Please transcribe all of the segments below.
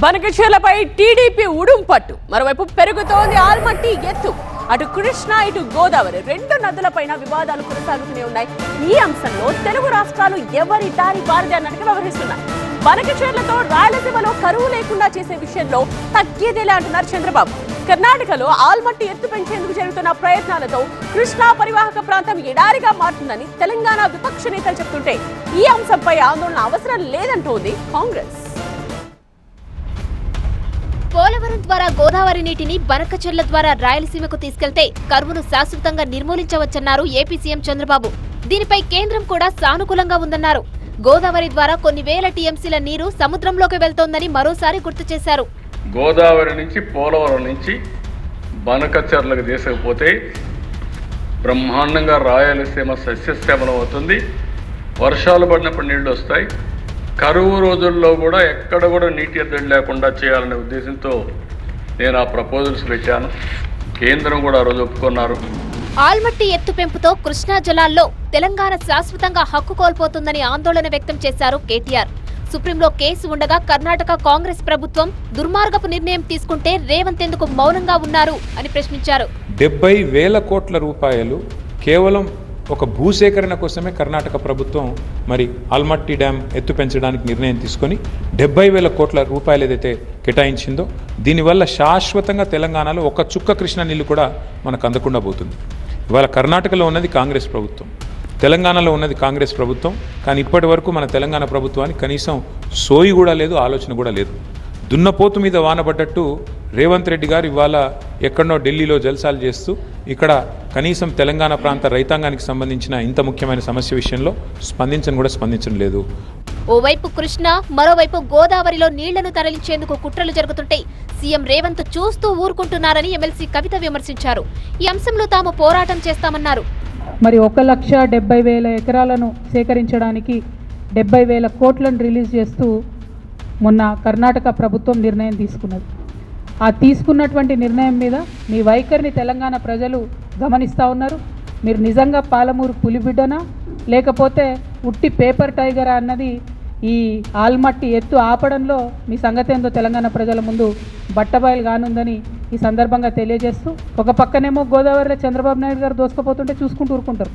బనకచెర్లపై TDP ఉడుంపట్టు. మరోవైపు పెరుగుతోంది ఆల్మట్టి ఎత్తు. అటు కృష్ణా ఇటు గోదావరి రెండు నదులపైన వివాదాలు కొనసాగుతూనే ఉన్నాయి. ఈ అంశంలో తెలుగు రాష్ట్రాలు ఎవరి దారి వారిది అన్నట్టుగా వ్యవహరిస్తున్నాయి. బనకచెర్లతో రాయలసీమలో కరువు లేకుండా చేసే విషయంలో తగ్గేదేలే అంటున్నారు చంద్రబాబు. కర్ణాటకలో ఆల్మట్టి ఎత్తు పెంచేందుకు జరుగుతున్న ప్రయత్నాలతో కృష్ణా పరివాహక ప్రాంతం ఎడారిగా మారుతుందని తెలంగాణ విపక్ష నేతలు చెబుతుంటే ఈ అంశంపై ఆందోళన అవసరం లేదంటోంది కాంగ్రెస్. పోలవరం ద్వారా గోదావరి నీటిని బనకచెర్ల ద్వారా రాయలసీమకు తీసుకెళ్తే కరువును శాశ్వతంగా నిర్మూలించవచ్చన్నారు ఏపీ సీఎం చంద్రబాబు. దీనిపై కేంద్రం కూడా సానుకూలంగా ఉందన్నారు. గోదావరి ద్వారా కొన్ని వేల టీఎంసీల నీరు సముద్రంలోకి వెళ్తోందని మరోసారి గుర్తు చేశారు. గోదావరి నుంచి పోలవరం నుంచి బనకచెర్లకు తీసుకుపోతే బ్రహ్మాండంగా రాయలసీమ సస్యశ్యామలం అవుతుంది. వర్షాలు పడినప్పుడు నీళ్లు వస్తాయి. కరువు రోజుల్లో కూడా ఎక్కడ కూడా నీటి ఎద్దడి లేకుండా చేయాలనే ఉద్దేశంతో నేను ఆ ప్రపోజల్స్ పెట్టాను. కేంద్రం కూడా ఆ రోజు ఒప్పుకున్నారు. ఆల్మట్టి ఎత్తు పెంపుతో కృష్ణా జలాల్లో తెలంగాణ శాశ్వతంగా హక్కు కోల్పోతుందని ఆందోళన వ్యక్తం చేశారు కేటీఆర్. సుప్రీంలో కేసు ఉండగా కర్ణాటక కాంగ్రెస్ ప్రభుత్వం దుర్మార్గపు నిర్ణయం తీసుకుంటే రేవంత్ ఎందుకు మౌనంగా ఉన్నారు అని ప్రశ్నించారు. 70,000 కోట్ల రూపాయలు కేవలం ఒక భూసేకరణ కోసమే కర్ణాటక ప్రభుత్వం మరి ఆల్మట్టి డ్యామ్ ఎత్తు పెంచడానికి నిర్ణయం తీసుకొని 70,000 కోట్ల రూపాయలు ఏదైతే కేటాయించిందో దీనివల్ల శాశ్వతంగా తెలంగాణలో ఒక చుక్క కృష్ణా నీళ్లు కూడా మనకు అందకుండా పోతుంది. ఇవాళ కర్ణాటకలో ఉన్నది కాంగ్రెస్ ప్రభుత్వం, తెలంగాణలో ఉన్నది కాంగ్రెస్ ప్రభుత్వం. కానీ ఇప్పటి వరకు మన తెలంగాణ ప్రభుత్వానికి కనీసం సోయి కూడా లేదు, ఆలోచన కూడా లేదు. దున్నపోతు మీద వానబడ్డట్టు రేవంత్ రెడ్డి గారు ఇవాళ ఎక్కడో ఢిల్లీలో జల్సాలు చేస్తూ ఇక్కడ కనీసం తెలంగాణ ప్రాంత రైతాంగానికి సంబంధించిన ఇంత ముఖ్యమైన సమస్య విషయంలో స్పందించడం లేదు. ఓవైపు కృష్ణా, మరోవైపు గోదావరిలో నీళ్లను తరలించేందుకు కుట్రలు జరుగుతుంటే సీఎం రేవంత్ చూస్తూ ఊరుకుంటున్నారని ఎమ్మెల్సీ కవిత విమర్శించారు. ఈ అంశంలో తాము పోరాటం చేస్తామన్నారు. మరి 1,70,000 ఎకరాలను సేకరించడానికి 70,000 కోట్లను రిలీజ్ చేస్తూ మొన్న కర్ణాటక ప్రభుత్వం నిర్ణయం తీసుకున్నది. ఆ తీసుకున్నటువంటి నిర్ణయం మీద మీ వైఖరిని తెలంగాణ ప్రజలు గమనిస్తూ ఉన్నారు. మీరు నిజంగా పాలమూరు పులిబిడ్డనా లేకపోతే ఉట్టి పేపర్ టైగరా అన్నది ఈ ఆల్మట్టి ఎత్తు ఆపడంలో మీ సంగతి ఏందో తెలంగాణ ప్రజల ముందు బట్టబయలు కానుందని ఈ సందర్భంగా తెలియజేస్తూ, ఒక పక్కనేమో గోదావరిలో చంద్రబాబు నాయుడు గారు దోసుకుపోతుంటే చూసుకుంటూ ఊరుకుంటారు,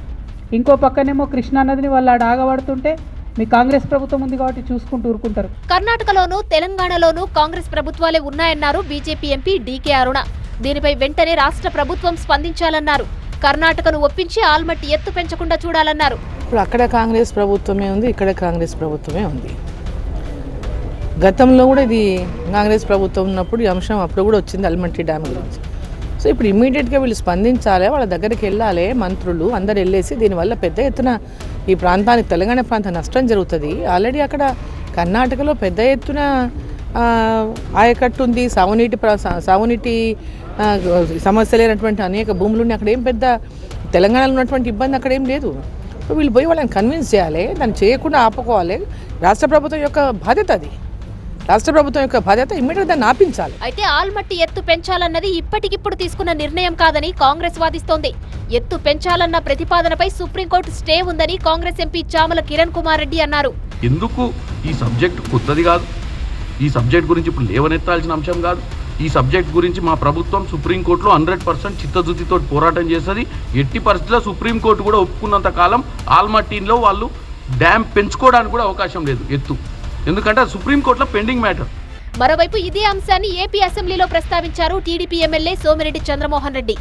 ఇంకో పక్కనేమో కృష్ణా నదిని వాళ్ళు ఆడ ఆగబడుతుంటే మీ కాంగ్రెస్ ప్రభుత్వం ఉంది కాబట్టి చూసుకుంటూ ఊరుకుంటారు. కర్ణాటకలోనూ తెలంగాణలోనూ కాంగ్రెస్ ప్రభుత్వాలే ఉన్నాయన్నారు బీజేపీ ఎంపీ డీకే అరుణ. దీనిపై వెంటనే రాష్ట్ర ప్రభుత్వం స్పందించాలన్నారు. కర్ణాటకను ఒప్పించి ఆల్మట్టి ఎత్తు పెంచకుండా చూడాలన్నారు. ఇప్పుడు అక్కడ కాంగ్రెస్ ప్రభుత్వమే ఉంది, ఇక్కడ కాంగ్రెస్ ప్రభుత్వమే ఉంది. గతంలో కూడా ఇది కాంగ్రెస్ ప్రభుత్వం ఉన్నప్పుడు ఈ అంశం అప్పుడు కూడా వచ్చింది ఆల్మట్టి డ్యామ్ గురించి. సో ఇప్పుడు ఇమ్మీడియట్గా వీళ్ళు స్పందించాలి, వాళ్ళ దగ్గరికి వెళ్ళాలి, మంత్రులు అందరు వెళ్ళేసి దీనివల్ల పెద్ద ఎత్తున ఈ ప్రాంతానికి తెలంగాణ ప్రాంతం నష్టం జరుగుతుంది. ఆల్రెడీ అక్కడ కర్ణాటకలో పెద్ద ఎత్తున ఆయకట్టు ఉంది, సాగునీటి సమస్య లేనటువంటి అనేక భూములు ఉన్నాయి. అక్కడ ఏం పెద్ద తెలంగాణలో ఉన్నటువంటి ఇబ్బంది అక్కడ ఏం లేదు. వీళ్ళు పోయి వాళ్ళని కన్విన్స్ చేయాలి, దాన్ని చేయకుండా ఆపుకోవాలి. రాష్ట్ర ప్రభుత్వం యొక్క బాధ్యత అది. రాష్ట్ర ప్రభుత్వం యొక్క బాధ్యత ఇమ్మీడియట్గా దాన్ని ఆపించాలి. అయితే ఆల్మట్టి ఎత్తు పెంచాలన్నది ఇప్పటికిప్పుడు తీసుకున్న నిర్ణయం కాదని కాంగ్రెస్ వాదిస్తోంది. ఎత్తు పెంచాలన్న ప్రతిపాదనపై సుప్రీంకోర్టు స్టే ఉందని కాంగ్రెస్ ఎంపీ చామల కిరణ్ కుమార్ రెడ్డి అన్నారు. ఎందుకు ఈ సబ్జెక్ట్ కొత్తది కాదు, ఈ సబ్జెక్ట్ గురించి ఇప్పుడు లేవనెత్తాల్సిన అంశం కాదు. ఈ సబ్జెక్ట్ గురించి మా ప్రభుత్వం సుప్రీంకోర్టులో 100% చిత్తశుద్ధితో పోరాటం చేస్తుంది. ఎట్టి పరిస్థితుల్లో సుప్రీంకోర్టు కూడా ఒప్పుకున్నంత కాలం ఆల్మట్టిలో వాళ్ళు డ్యామ్ పెంచుకోవడానికి కూడా అవకాశం లేదు ఎత్తు, ఎందుకంటే సుప్రీంకోర్టులో పెండింగ్ మ్యాటర్. మరోవైపు ఇదే అంశాన్ని ఏపీ అసెంబ్లీలో ప్రస్తావించారు టీడీపీ ఎమ్మెల్యే సోమిరెడ్డి చంద్రమోహన్ రెడ్డి.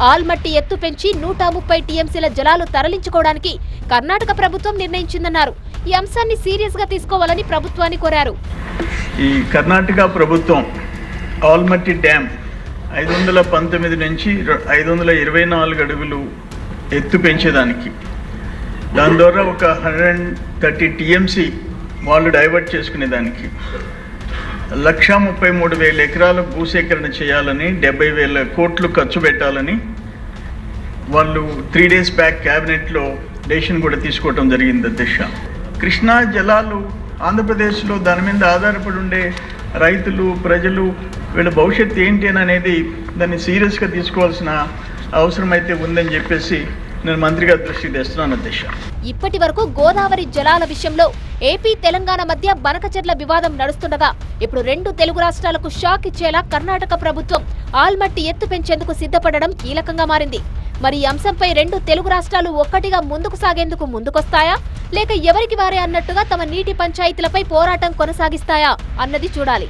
ఆల్మట్టి ఎత్తు పెంచి 130 టీఎంసీల జలాలు తరలించుకోవడానికి కర్ణాటక ప్రభుత్వం నిర్ణయించిందన్నారు. ఈ అంశాన్ని సీరియస్ గా తీసుకోవాలని ప్రభుత్వాన్ని కోరారు. ఈ కర్ణాటక ప్రభుత్వం ఆల్మట్టి డ్యామ్ 519 నుంచి 524 అడుగులు ఎత్తు పెంచేదానికి, దాని ద్వారా ఒక 130 టీఎంసీ వాళ్ళు డైవర్ట్ చేసుకునేదానికి 1,33,000 ఎకరాల భూసేకరణ చేయాలని 70,000 కోట్లు ఖర్చు పెట్టాలని వాళ్ళు 3 days బ్యాక్ క్యాబినెట్లో డెసిషన్ కూడా తీసుకోవటం జరిగింది. అధ్యక్ష, కృష్ణా జలాలు ఆంధ్రప్రదేశ్లో దాని మీద ఆధారపడి ఉండే రైతులు, ప్రజలు, వీళ్ళ భవిష్యత్తు ఏంటి అని అనేది దాన్ని సీరియస్గా తీసుకోవాల్సిన అవసరం అయితే ఉందని చెప్పేసి నేను మంత్రి గారి దృష్టికి తెస్తున్నాను అధ్యక్ష. ఇప్పటి వరకు గోదావరి జలాల విషయంలో ఏపీ తెలంగాణ మధ్య బనకచెర్ల వివాదం నడుస్తుండగా ఇప్పుడు 2 తెలుగు రాష్ట్రాలకు షాక్ ఇచ్చేలా కర్ణాటక ప్రభుత్వం ఆల్మట్టి ఎత్తు పెంచేందుకు సిద్ధపడడం కీలకంగా మారింది. మరి ఈ అంశంపై 2 తెలుగు రాష్ట్రాలు ఒక్కటిగా ముందుకు సాగేందుకు ముందుకొస్తాయా, లేక ఎవరికి వారే అన్నట్టుగా తమ నీటి పంచాయతీలపై పోరాటం కొనసాగిస్తాయా అన్నది చూడాలి.